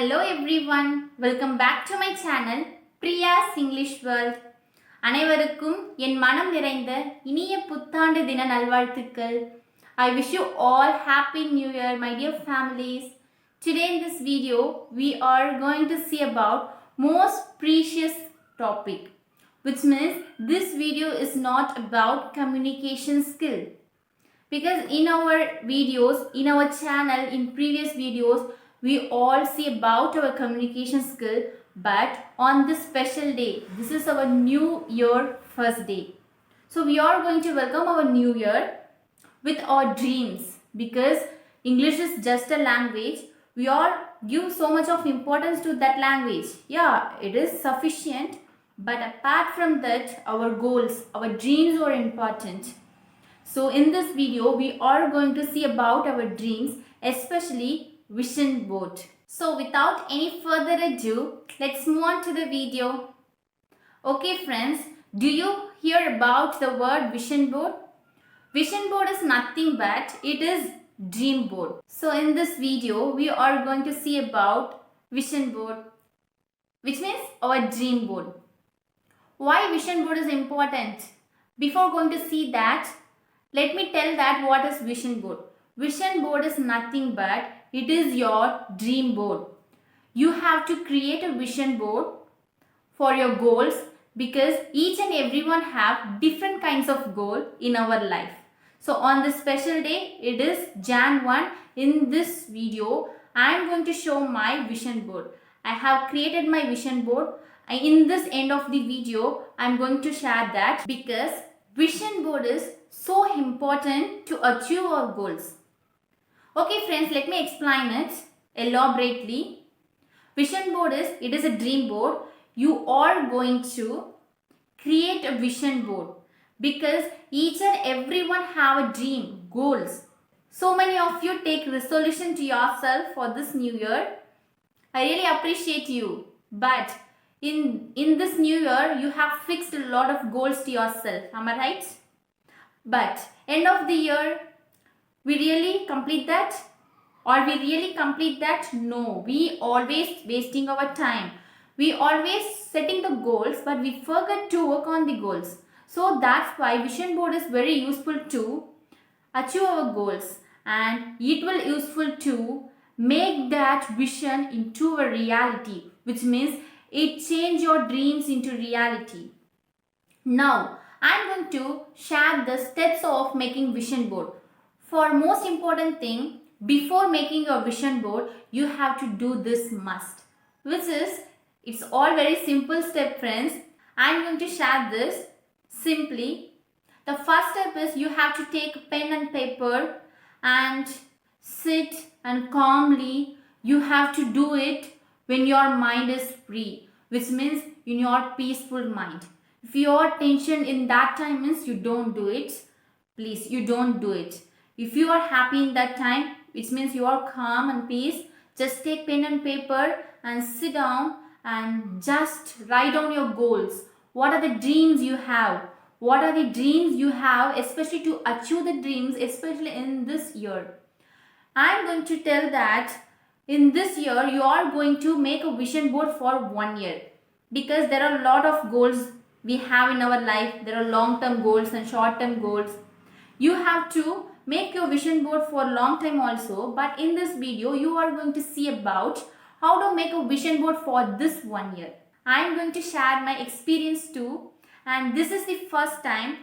Hello everyone, welcome back to my channel Priya's English World. அனைவருக்கும் என் மனம் நிறைந்த இனிய புத்தாண்டு தின நல்வாழ்த்துக்கள். I wish you all happy new year my dear families. Today in this video we are going to see about most precious topic, which means this video is not about communication skill. Because in our videos, in our channel, in previous videos, we all see about our communication skill, but on this special day, this is our new year first day. So we are going to welcome our new year with our dreams, because English is just a language. We all give so much of importance to that language. Yeah, it is sufficient, but apart from that, our goals, our dreams are important. So in this video, we are going to see about our dreams, especially vision board. So without any further ado, let's move on to the video. Okay friends, do you hear about the word vision board? Vision board is nothing but it is dream board. So in this video, we are going to see about vision board, which means our dream board. Why vision board is important? Before going to see that, let me tell that what is vision board. Vision board is nothing but it is your dream board. You have to create a vision board for your goals, because each and everyone have different kinds of goal in our life. So on this special day, it is Jan 1. In this video, I am going to show my vision board. I have created my vision board. In this end of the video, I am going to share that, because vision board is so important to achieve our goals. Okay friends, let me explain it elaborately. Vision board is, it is a dream board. You are going to create a vision board, because each and everyone have a dream, goals. So many of you take resolution to yourself for this new year. I really appreciate you. But in this new year, you have fixed a lot of goals to yourself. Am I right? But end of the year, we really complete that? Or we really complete that? No, we always wasting our time. We always setting the goals, but we forget to work on the goals. So that's why vision board is very useful to achieve our goals, and it will useful to make that vision into a reality, which means it change your dreams into reality. Now I am going to share the steps of making vision board. For most important thing, before making your vision board, you have to do this must, which is, it's all very simple step friends. I am going to share this simply. The first step is you have to take pen and paper and sit and calmly. You have to do it when your mind is free, which means in your peaceful mind. If you are tension in that time, means you don't do it. Please, you don't do it. If you are happy in that time, which means you are calm and peace, just take pen and paper and sit down and just write down your goals. What are the dreams you have? What are the dreams you have, especially to achieve the dreams, especially in this year? I am going to tell that in this year, you are going to make a vision board for 1 year, because there are a lot of goals we have in our life. There are long-term goals and short-term goals. You have to make your vision board for long time also, but in this video you are going to see about how to make a vision board for this 1 year. I am going to share my experience too, and this is the first time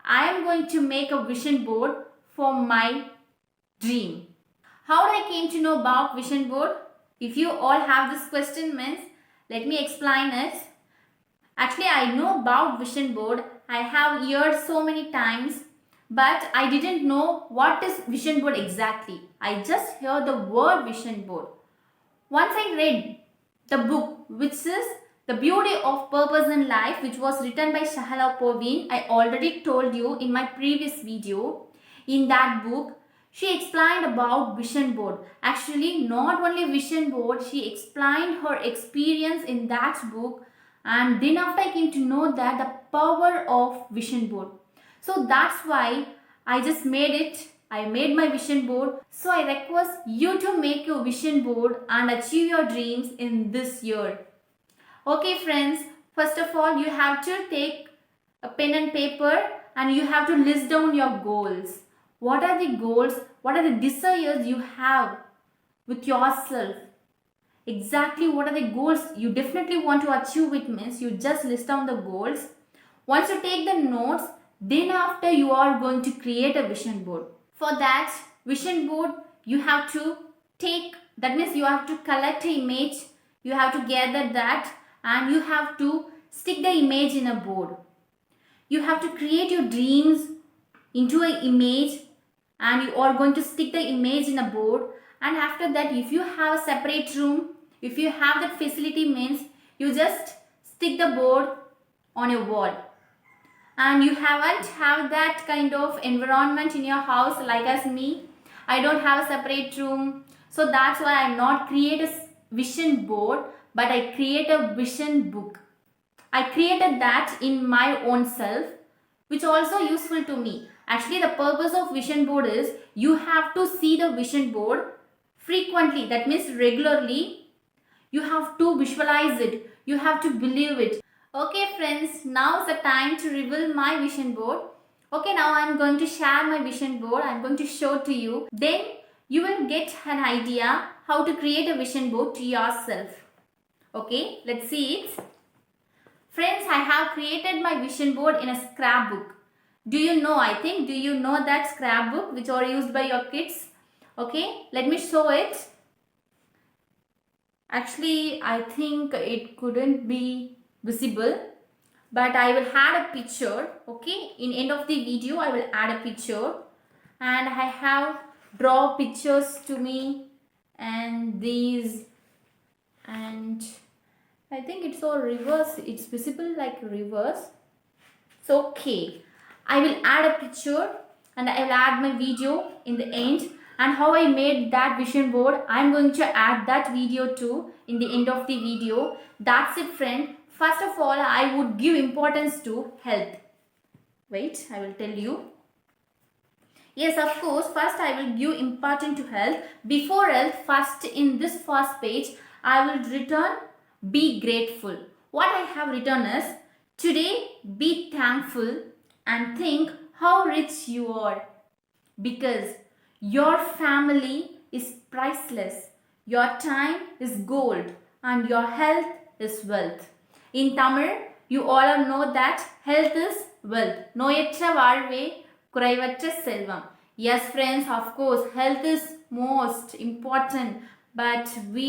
I am going to make a vision board for my dream. How I came to know about vision board? If you all have this question, means let me explain it. Actually, I know about vision board. I have heard so many times, but I didn't know what is vision board exactly. I just heard the word vision board. Once I read the book, which is The Beauty of Purpose in Life, which was written by Shahala Poveen. I already told you in my previous video. In that book, she explained about vision board. Actually, not only vision board, she explained her experience in that book. And then after I came to know that the power of vision board. So that's why I just made it I made my vision board. So I request you to make your vision board and achieve your dreams in this year. Okay friends, first of all you have to take a pen and paper and you have to list down your goals. What are the goals? What are the desires you have with yourself? Exactly what are the goals you definitely want to achieve? It means you just list down the goals. Once you take the notes, then after you are going to create a vision board. For that vision board you have to take, that means you have to collect an image, you have to gather that and you have to stick the image in a board. You have to create your dreams into an image and you are going to stick the image in a board. And after that, if you have a separate room, if you have that facility, means you just stick the board on your wall. And you haven't have that kind of environment in your house like as me. I don't have a separate room, so that's why I'm not create a vision board, but I create a vision book. I created that in my own self, which also useful to me. Actually, the purpose of vision board is you have to see the vision board frequently, that means regularly. You have to visualize it, you have to believe it. Okay friends, now is the time to reveal my vision board. Okay, now I'm going to share my vision board. I'm going to show to you. Then you will get an idea how to create a vision board to yourself. Okay, let's see it. Friends, I have created my vision board in a scrapbook. Do you know that scrapbook which are used by your kids? Okay, let me show it. Actually, I think it couldn't be visible, but I will add a picture. Okay, in end of the video I will add a picture, and I have draw pictures to me and these, and I think it's all reverse. It's visible like reverse. So okay, I will add a picture and I will add my video in the end. And how I made that vision board, I'm going to add that video too in the end of the video. That's it friend. First of all, I would give importance to health. Wait, I will tell you. Yes, of course, first I will give importance to health. Before health, first in this first page, I will return be grateful. What I have written is, today be thankful and think how rich you are, because your family is priceless, your time is gold, and your health is wealth. In Tamil, you all know that health is wealth. நோயற்ற வாழ்வே குறைவற்ற செல்வம். Yes friends, of course, health is most important, but we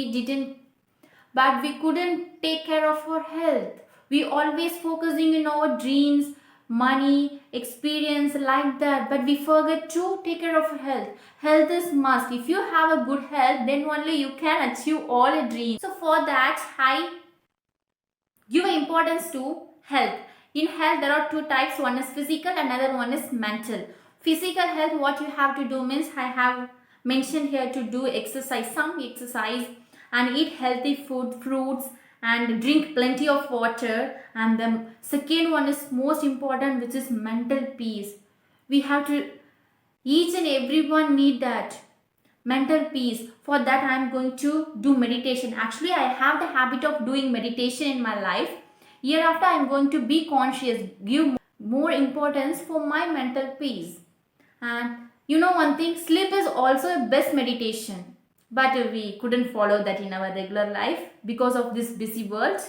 couldn't take care of our health. We always focusing in our dreams, money, experience like that, but we forget to take care of health. Health is must. If you have a good health, then only you can achieve all your dreams. So for that, I give importance to health. In health, there are two types. One is physical, another one is mental. Physical health, what you have to do means, I have mentioned here to do exercise, some exercise, and eat healthy food, fruits, and drink plenty of water. And the second one is most important, which is mental peace. We have to, each and everyone need that mental peace. For that I am going to do meditation. Actually, I have the habit of doing meditation in my life. Hereafter I am going to be conscious, give more importance for my mental peace. And you know one thing, sleep is also a best meditation, but we couldn't follow that in our regular life because of this busy world.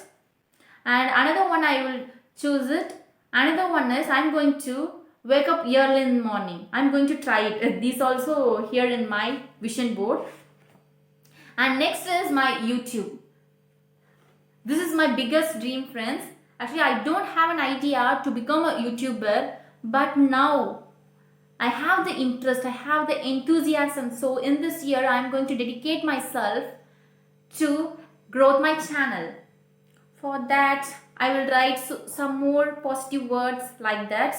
And another one I will choose it. Another one is, I'm going to wake up early in the morning. I'm going to try it. This also here in my vision board. And next is my YouTube. This is my biggest dream friends. Actually, I don't have an idea to become a YouTuber, but now I have the interest, I have the enthusiasm. So in this year, I'm going to dedicate myself to grow my channel. For that, I will write some more positive words like that.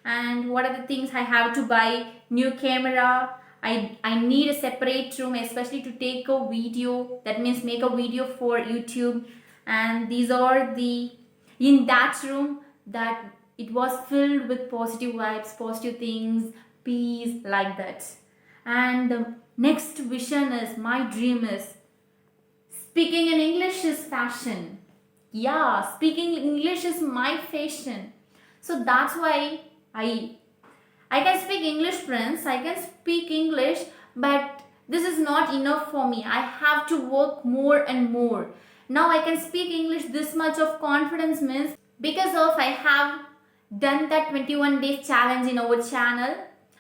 And what are the things I have to buy? New camera. I need a separate room, especially to take a video. That means make a video for YouTube. And these are the, in that room, that it was filled with positive vibes, positive things, peace, like that. And the next vision is, my dream is, speaking in English is fashion. Yeah, speaking English is my fashion. So that's why I I can speak English, friends. I can speak English, but this is not enough for me. I have to work more and more. Now I can speak English this much of confidence means because of I have done that 21 days challenge in our channel.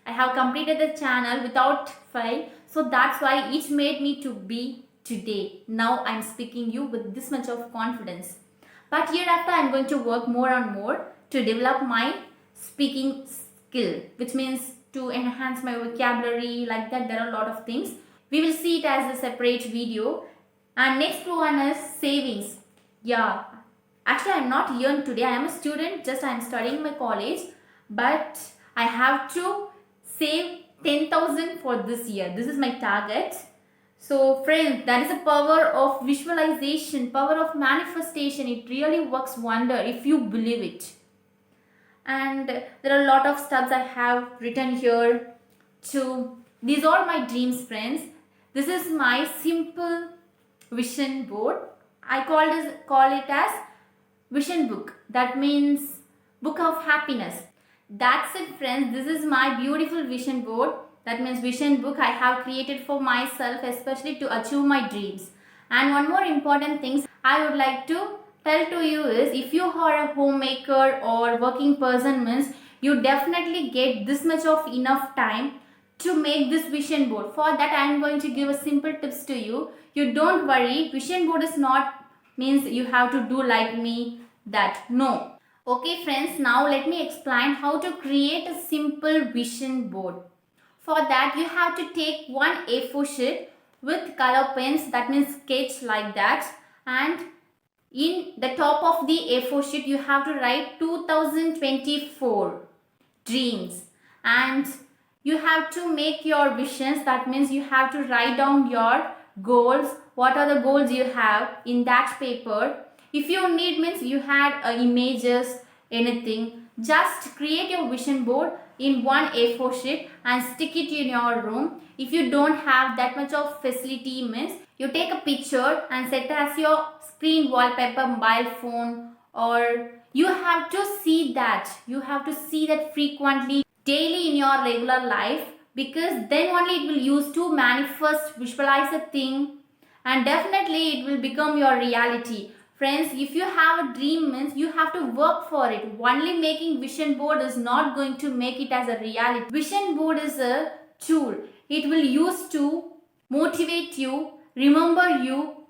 I have completed the channel without fail. So that's why it made me to be today. Now I'm speaking you with this much of confidence. But hereafter I'm going to work more and more to develop my speaking skill, which means to enhance my vocabulary, like that. There are a lot of things. We will see it as a separate video. And next one is savings. Yeah, actually I'm not young today. I am a student, just I am studying my college, but I have to save 10,000 for this year. This is my target. So friends, that is a power of visualization, power of manifestation. It really works wonder if you believe it. And there are a lot of stuffs I have written here too. These are my dreams, friends. This is my simple vision board. I call it as vision book. That means book of happiness. That's it, friends. This is my beautiful vision board. That means vision book I have created for myself, especially to achieve my dreams. And one more important thing I would like to tell to you is, if you are a homemaker or working person means, you definitely get this much of enough time to make this vision board. For that I am going to give a simple tips to you. You don't worry, vision board is not means you have to do like me, that no. Okay friends, now let me explain how to create a simple vision board. For that you have to take one A4 sheet with color pens, that means sketch like that, and in the top of the A4 sheet you have to write 2024 dreams, and you have to make your visions. That means you have to write down your goals, what are the goals you have in that paper. If you need means you had images, anything, just create your vision board in one A4 sheet and stick it in your room. If you don't have that much of facility means, you take a picture and set as your screen wallpaper, mobile phone, or you have to see that. You have to see that frequently, daily in your regular life, because then only it will use to manifest, visualize a thing, and definitely it will become your reality. Friends, if you have a dream means you have to work for it. Only making vision board is not going to make it as a reality. Vision board is a tool. It will use to motivate you, remember you.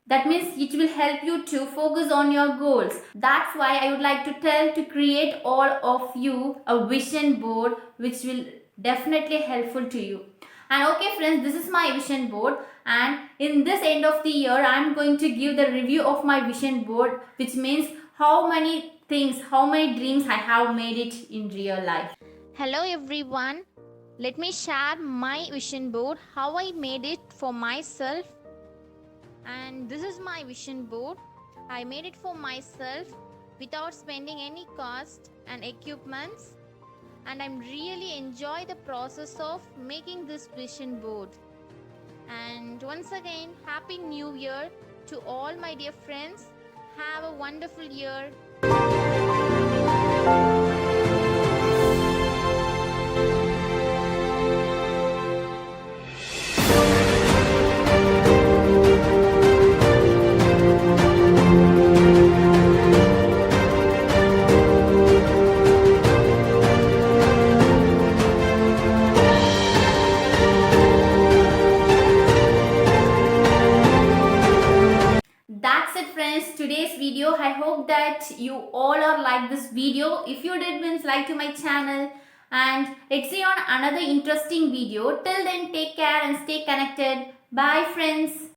That means it will help you to focus on your goals. That's why I would like to tell to create all of you a vision board, which will definitely helpful to you. And okay friends, this is my vision board, and in this end of the year I am going to give the review of my vision board, which means how many things, how many dreams I have made it in real life. Hello everyone, let me share my vision board, how I made it for myself. And this is my vision board. I made it for myself without spending any cost and equipments, and I'm really enjoy the process of making this vision board. And once again, happy new year to all my dear friends. Have a wonderful year. That's it friends, today's video. I hope that you all are like this video. If you did means like to my channel, and let's see on another interesting video. Till then, take care and stay connected. Bye friends.